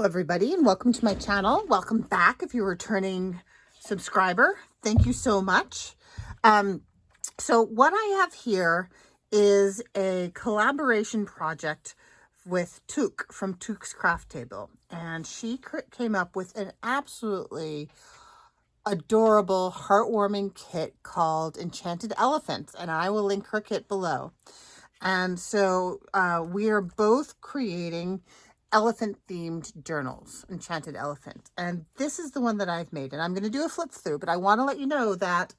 Hello everybody and welcome to my channel. Welcome back if you're a returning subscriber. Thank you so much. So what I have here is a collaboration project with Took from TooksCraftTable, and she came up with an absolutely adorable, heartwarming kit called Enchanted Elephant, and I will link her kit below. And so we are both creating elephant themed journals, Enchanted Elephant. And this is the one that I've made. And I'm going to do a flip through, but I want to let you know that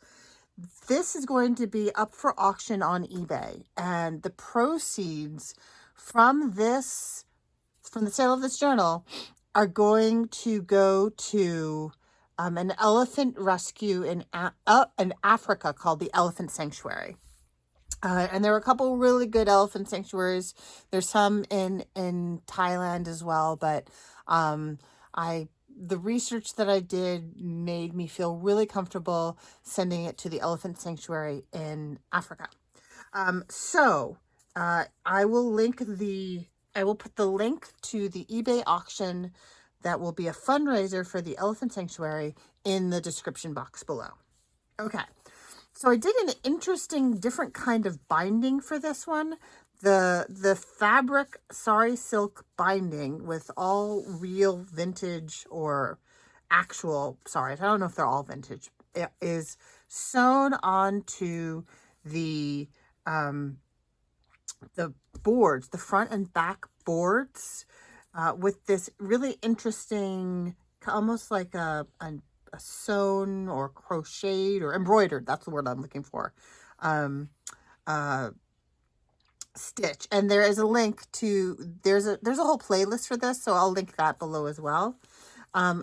this is going to be up for auction on eBay. And the proceeds from the sale of this journal are going to go to an elephant rescue in Africa called the Elephant Sanctuary. And there are a couple really good elephant sanctuaries. There's some in Thailand as well, but the research that I did made me feel really comfortable sending it to the elephant sanctuary in Africa. I will put the link to the eBay auction that will be a fundraiser for the elephant sanctuary in the description box below. Okay. So I did an interesting, different kind of binding for this one. The fabric sari silk binding with all real vintage or actual, sorry, I don't know if they're all vintage, it is sewn onto the boards, the front and back boards, with this really interesting, almost like a sewn or crocheted or embroidered, that's the word I'm looking for, stitch. And there is a link to, there's a whole playlist for this, so I'll link that below as well.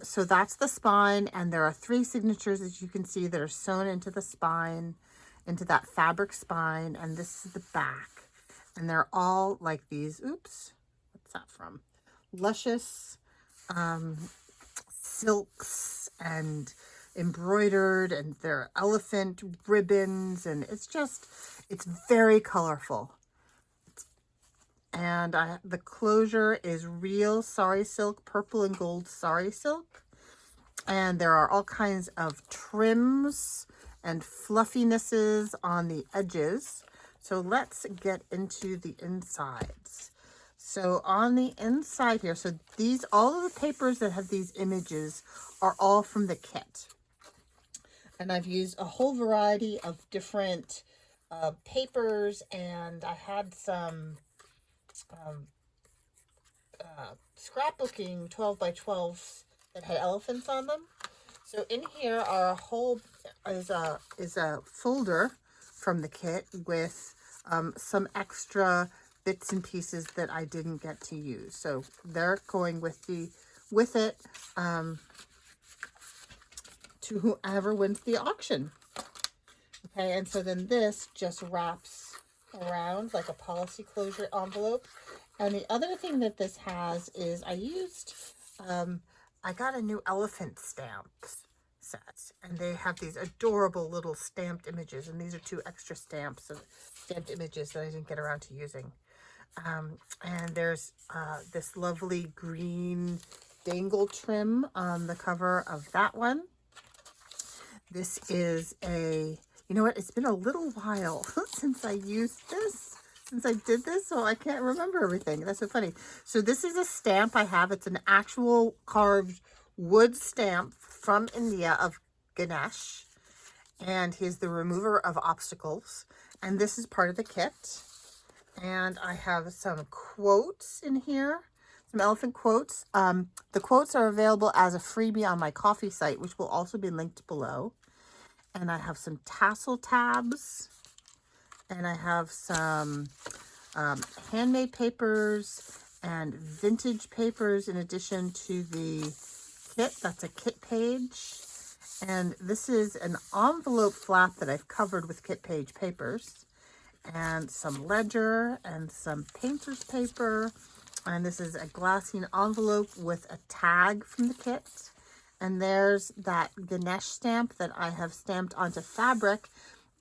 So that's the spine, and there are 3 signatures, as you can see, that are sewn into the spine, into that fabric spine, and this is the back. And they're all like these, oops, what's that from? Luscious silks and embroidered, and they're elephant ribbons, and it's very colorful. And the closure is real sari silk, purple and gold sari silk. And there are all kinds of trims and fluffinesses on the edges. So let's get into the insides. So on the inside here, so all of the papers that have these images are all from the kit. And I've used a whole variety of different papers, and I had some scrapbooking 12 by 12s that had elephants on them. So in here are is a folder from the kit with some extra bits and pieces that I didn't get to use. So they're going with it to whoever wins the auction. Okay, and so then this just wraps around like a policy closure envelope. And the other thing that this has is I got a new elephant stamps set, and they have these adorable little stamped images, and these are 2 extra stamps of stamped images that I didn't get around to using. And there's this lovely green dangle trim on the cover of that one. This is you know what, it's been a little while since I used this, since I did this, so I can't remember everything. That's so funny. So this is a stamp I have. It's an actual carved wood stamp from India of Ganesh, and he's the remover of obstacles. And this is part of the kit. And I have some quotes in here, some elephant quotes. The quotes are available as a freebie on my Ko-fi site, which will also be linked below. And I have some tassel tabs, and I have some handmade papers and vintage papers in addition to the kit. That's a kit page. And this is an envelope flap that I've covered with kit page papers, and some ledger and some painter's paper. And this is a glassine envelope with a tag from the kit. And there's that Ganesh stamp that I have stamped onto fabric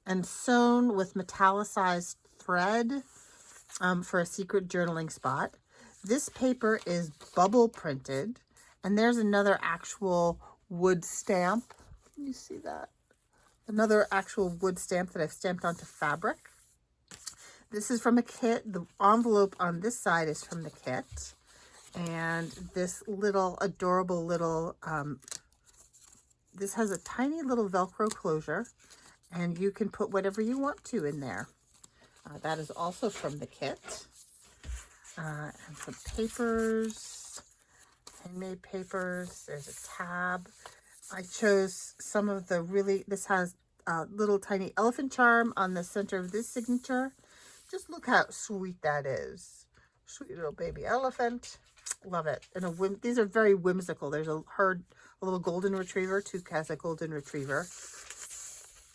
and sewn with metallicized thread for a secret journaling spot. This paper is bubble printed, And there's another actual wood stamp. Can you see that? Another actual wood stamp that I've stamped onto fabric. This is from a kit. The envelope on this side is from the kit. And this little adorable little, this has a tiny little Velcro closure, and you can put whatever you want to in there. That is also from the kit. And some papers, handmade papers. There's a tab. I chose some of the really, this has a little tiny elephant charm on the center of this signature. Just look how sweet that is. Sweet little baby elephant. Love it. And these are very whimsical. There's a little golden retriever. Took has a golden retriever.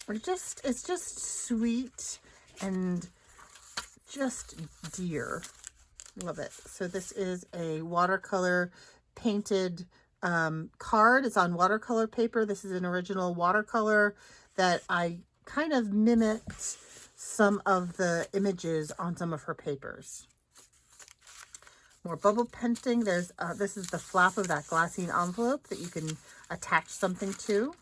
It's just sweet and just dear. Love it. So this is a watercolor painted card. It's on watercolor paper. This is an original watercolor that I kind of mimicked some of the images on some of her papers. More bubble painting. There's this is the flap of that glassine envelope that you can attach something to.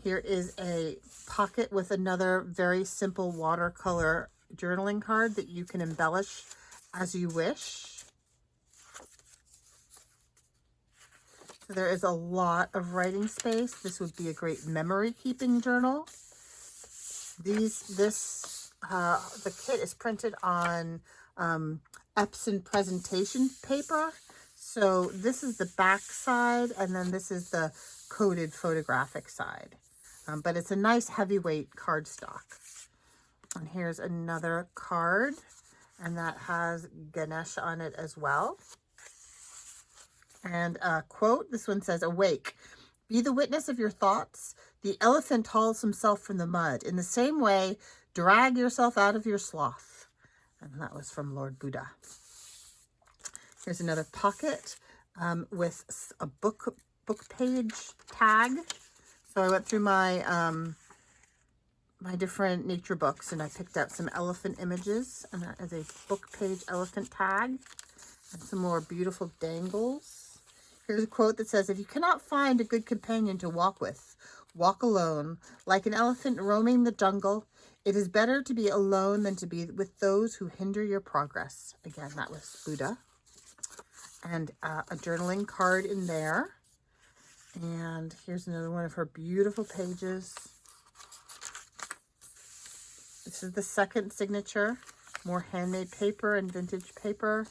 Here is a pocket with another very simple watercolor journaling card that you can embellish as you wish. So there is a lot of writing space. This would be a great memory keeping journal. The kit is printed on Epson presentation paper. So this is the back side, and then this is the coated photographic side. But it's a nice heavyweight cardstock. And here's another card, and that has Ganesh on it as well. And a quote, this one says, "Awake, be the witness of your thoughts. The elephant hauls himself from the mud. In the same way, drag yourself out of your sloth." And that was from Lord Buddha. Here's another pocket with a book page tag. So I went through my my different nature books, and I picked out some elephant images, and that is a book page elephant tag, and some more beautiful dangles. Here's a quote that says, "If you cannot find a good companion to walk with, walk alone. Like an elephant roaming the jungle, it is better to be alone than to be with those who hinder your progress." Again, that was Buddha. And a journaling card in there. And here's another one of her beautiful pages. This is the second signature. More handmade paper and vintage paper.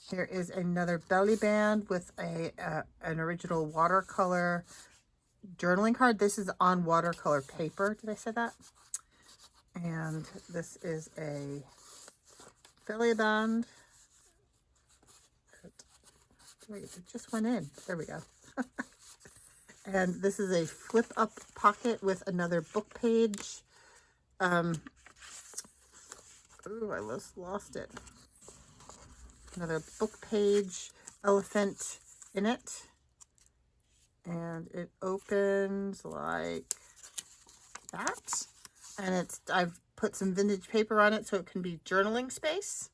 Here is another belly band with an original watercolor journaling card. This is on watercolor paper. Did I say that? And this is a belly band. Wait, it just went in. There we go. And this is a flip up pocket with another book page. Oh, I just lost it. Another book page elephant in it. And it opens like that. And I've put some vintage paper on it so it can be journaling space.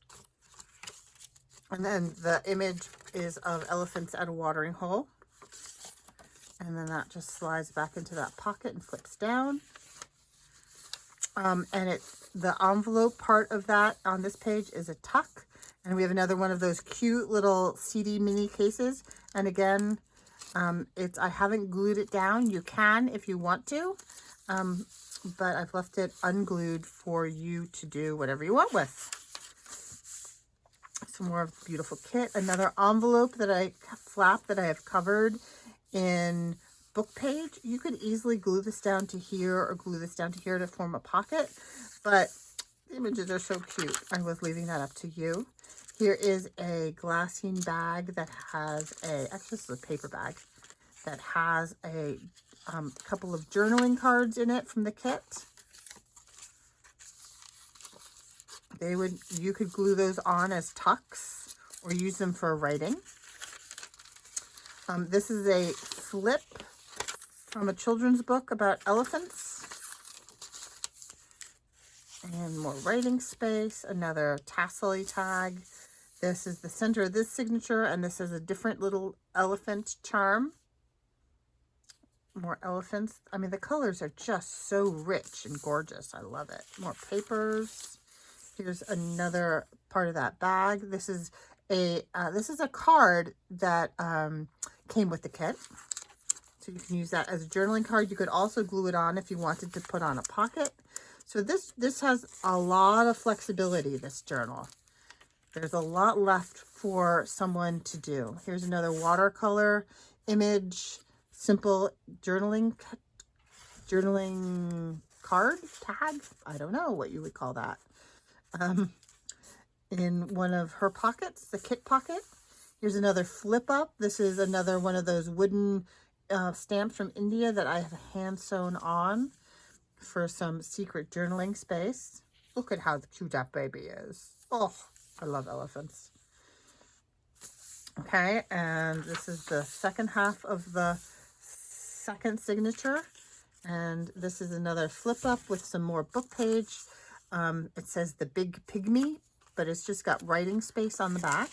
And then the image is of elephants at a watering hole. And then that just slides back into that pocket and flips down. And the envelope part of that on this page is a tuck. And we have another one of those cute little CD mini cases. And again, I haven't glued it down. You can if you want to. But I've left it unglued for you to do whatever you want with. Some more of the beautiful kit. Another envelope flap that I have covered in book page. You could easily glue this down to here or glue this down to here to form a pocket, but the images are so cute. I was leaving that up to you. Here is a glassine bag that has actually this is a paper bag that has a couple of journaling cards in it from the kit. You could glue those on as tucks or use them for writing. This is a flip from a children's book about elephants. And more writing space. Another tassel-y tag. This is the center of this signature, and this is a different little elephant charm. More elephants. I mean, the colors are just so rich and gorgeous. I love it. More papers. Here's another part of that bag. This is a card that came with the kit. So you can use that as a journaling card. You could also glue it on if you wanted to put on a pocket. So this has a lot of flexibility, this journal. There's a lot left for someone to do. Here's another watercolor image, simple journaling card, tag. I don't know what you would call that. In one of her pockets, the kit pocket. Here's another flip up. This is another one of those wooden stamps from India that I have hand sewn on for some secret journaling space. Look at how cute that baby is. Oh, I love elephants. Okay, and this is the second half of the second signature. And this is another flip up with some more book page. It says The Big Pygmy, but it's just got writing space on the back.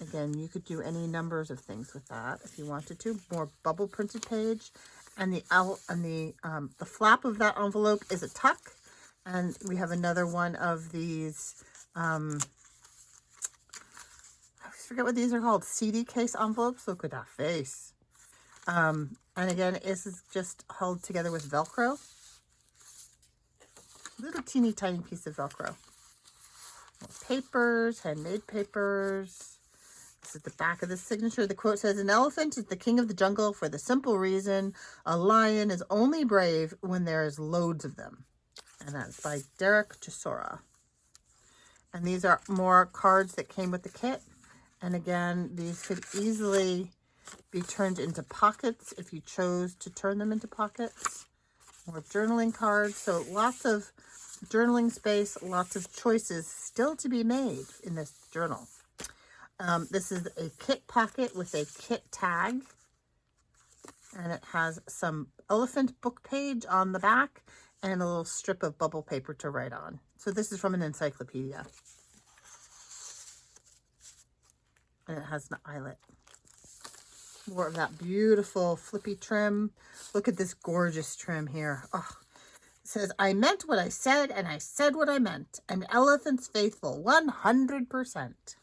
Again, you could do any numbers of things with that if you wanted to. More bubble printed page. And the flap of that envelope is a tuck. And we have another one of these, I forget what these are called, CD case envelopes. Look at that face. And again, this is just held together with Velcro. Little teeny tiny piece of Velcro. More papers, handmade papers. This is the back of the signature. The quote says, "An elephant is the king of the jungle for the simple reason a lion is only brave when there is loads of them." And that's by Derek Chisora. And these are more cards that came with the kit. And again, these could easily be turned into pockets if you chose to turn them into pockets. More journaling cards. So lots of journaling space, lots of choices still to be made in this journal. This is a kit pocket with a kit tag. And it has some elephant book page on the back and a little strip of bubble paper to write on. So this is from an encyclopedia. And it has an eyelet. More of that beautiful flippy trim. Look at this gorgeous trim here. Oh, it says, "I meant what I said, and I said what I meant. An elephant's faithful, 100%.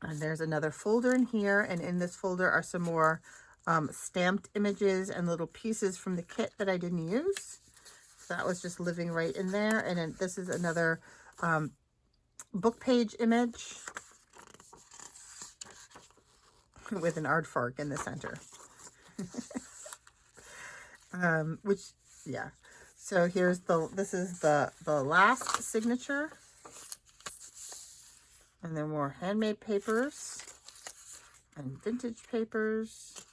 And there's another folder in here. And in this folder are some more stamped images and little pieces from the kit that I didn't use. So that was just living right in there. And then this is another book page image with an aardvark in the center. Yeah. So here's this is the last signature. And then more handmade papers and vintage papers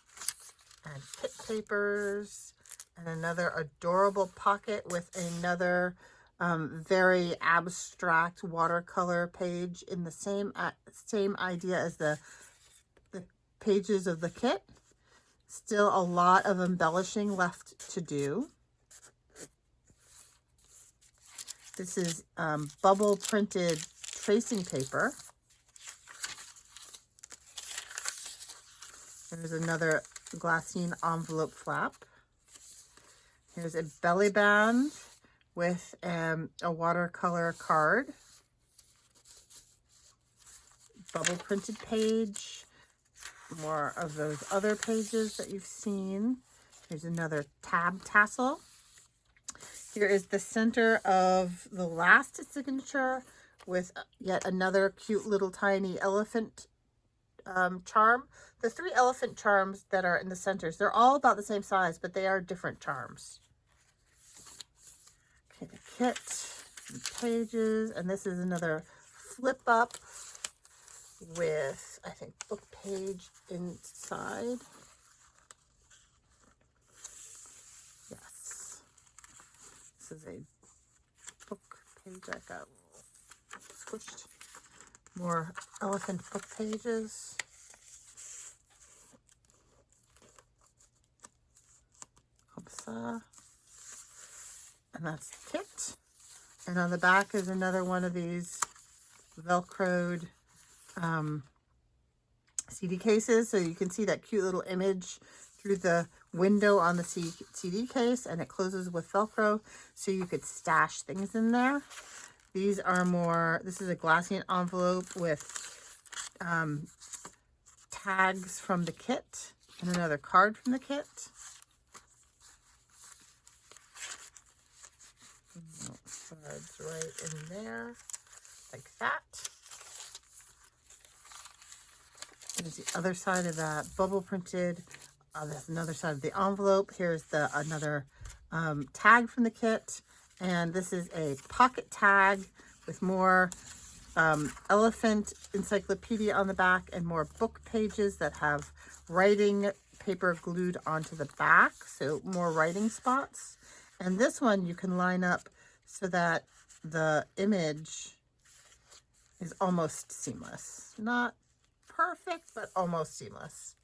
and kit papers and another adorable pocket with another very abstract watercolor page in the same idea as the pages of the kit. Still a lot of embellishing left to do. This is bubble printed tracing paper. There's another glassine envelope flap. Here's a belly band with a watercolor card. Bubble printed page. More of those other pages that you've seen. Here's another tab tassel. Here is the center of the last signature with yet another cute little tiny elephant charm. The 3 elephant charms that are in the centers, they're all about the same size, but they are different charms. Okay, the kit, the pages, and this is another flip up with, I think, book page inside. Yes. This is a book page I got squished. More elephant book pages. And that's the kit. And on the back is another one of these Velcroed CD cases. So you can see that cute little image through the window on the CD case, and it closes with Velcro so you could stash things in there. These are more, this is a glassine envelope with tags from the kit and another card from the kit. Cards right in there, like that. There's the other side of that bubble printed. There's another side of the envelope. Here's the another tag from the kit. And this is a pocket tag with more elephant encyclopedia on the back and more book pages that have writing paper glued onto the back. So more writing spots. And this one you can line up so that the image is almost seamless. Not perfect, but almost seamless.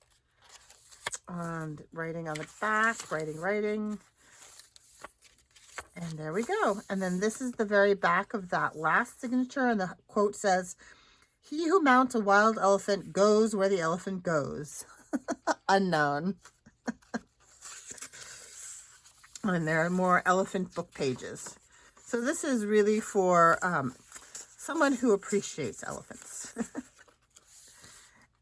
And writing on the back, writing. And there we go. And then this is the very back of that last signature. And the quote says, "He who mounts a wild elephant goes where the elephant goes." Unknown. And there are more elephant book pages. So this is really for someone who appreciates elephants.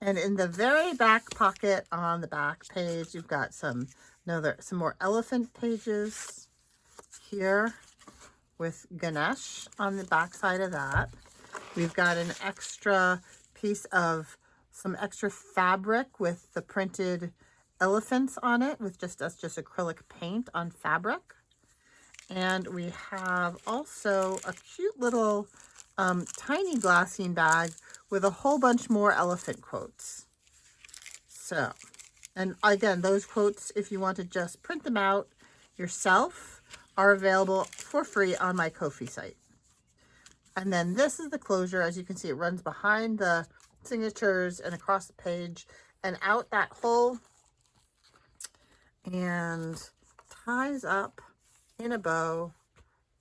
And in the very back pocket on the back page, you've got some more elephant pages here with Ganesh on the back side of that. We've got an extra piece of some extra fabric with the printed elephants on it with just acrylic paint on fabric. And we have also a cute little tiny glassine bag with a whole bunch more elephant quotes. So, and again, those quotes, if you want to just print them out yourself, are available for free on my Ko-fi site. And then this is the closure. As you can see, it runs behind the signatures and across the page and out that hole and ties up in a bow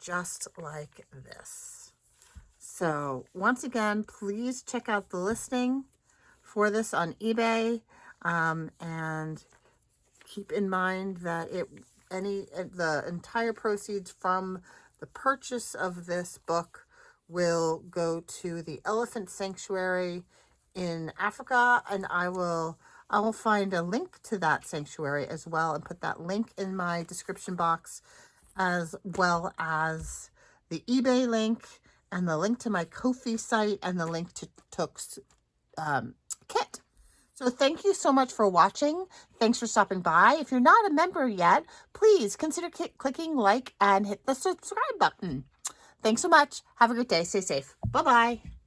just like this. So once again, please check out the listing for this on eBay, and keep in mind that the entire proceeds from the purchase of this book will go to the elephant sanctuary in Africa, and I will find a link to that sanctuary as well and put that link in my description box, as well as the eBay link and the link to my Ko-fi site and the link to Took's kit. So thank you so much for watching. Thanks for stopping by. If you're not a member yet, please consider clicking like and hit the subscribe button. Thanks so much. Have a good day. Stay safe. Bye-bye.